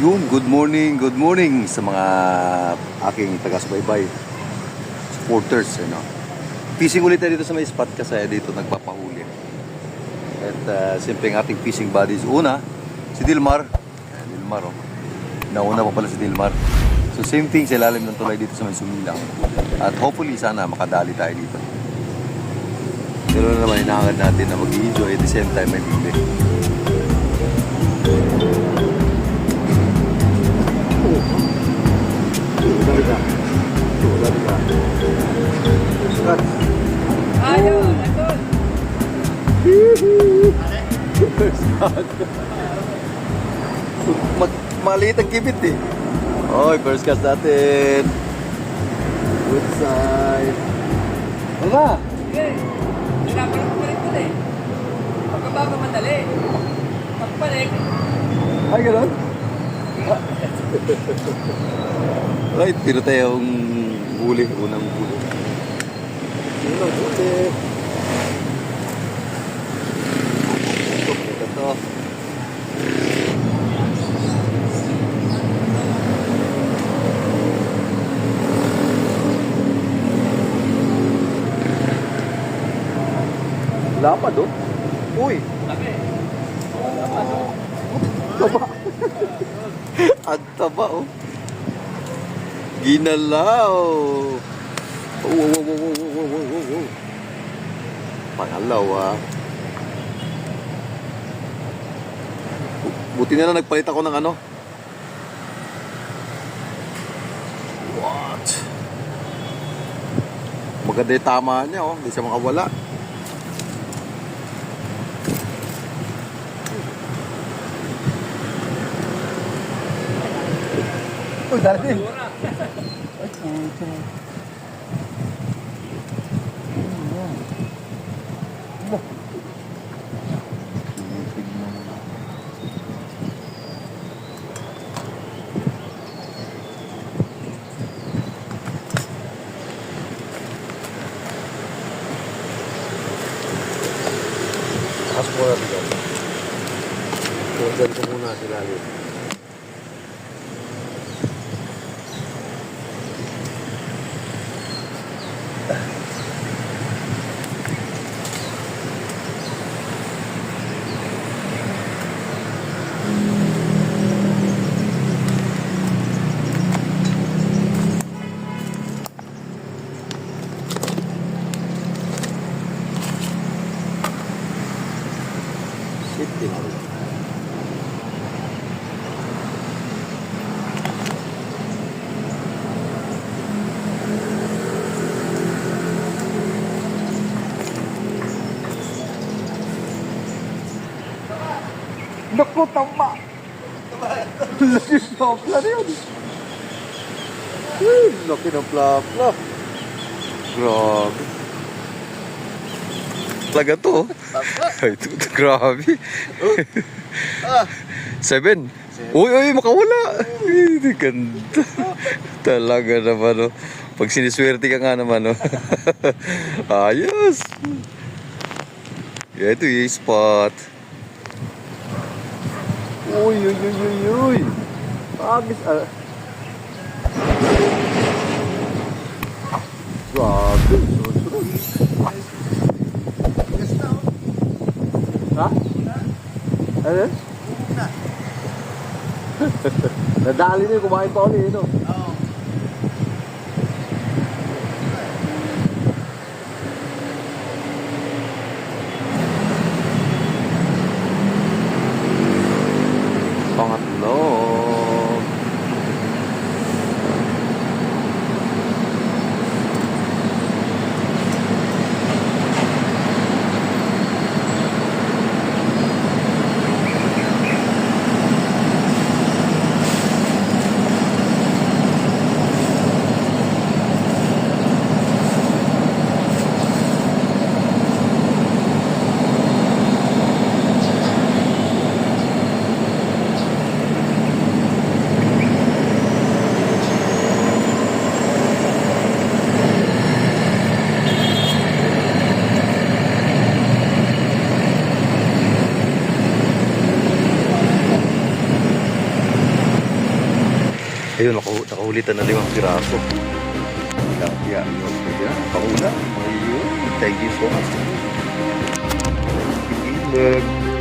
Yun, good morning sa mga aking taga-subaybay, supporters, Fishing ulit tayo dito sa may spot kasi dito nagpapahuli. At siyempre ang ating fishing buddies, una, si Dilmar. Dilmar, oh. Nauna pa pala si Dilmar. So same thing sa ilalim ng tulay dito sa may Sumilang. At hopefully sana makadali tayo dito. Pero naman inaangad natin na mag-enjoy at the same time may huli. Ayun, ayun. Maliit ang kibit eh. Oy, first cast natin. Good side. Wala. Sige. Nagkapalit ko rin pala eh. Pagkababa madali. Pagpalit. Ay, gano'n? Right, pero tayong huli. Unang huli. Unang huli. Ito to. Lapad, oh. Uy. Laki. Taba. Ang taba, oh. Ginalaw. Wow. Pangalawa. Buti na lang nagpalit ako ng ano. What? Maganda yung tama niya, oh. Hindi siya makawala. Uy, darating. Ay, puto. Takas mo na dito. Tundan ko muna sila dito. Naku, tama! Laki ng plapla na yun! Laki ng plapla! Grabe! Talaga to, oh! Ay, grabe! 7! Uy, makawala! Ganda! Talaga naman, oh! Pag siniswerte ka nga naman, oh! Ayos! Ito yung spot! Uy. Agis, Grabe. Ha? Ano? Nadali na yung kumain pa ulit, no? Oo. Pangatlo. Ayun, nakahulitan na 5 piraso. Tilapia, yun. Pwede na, nakahula. Ayun, thank you so much. Ilag.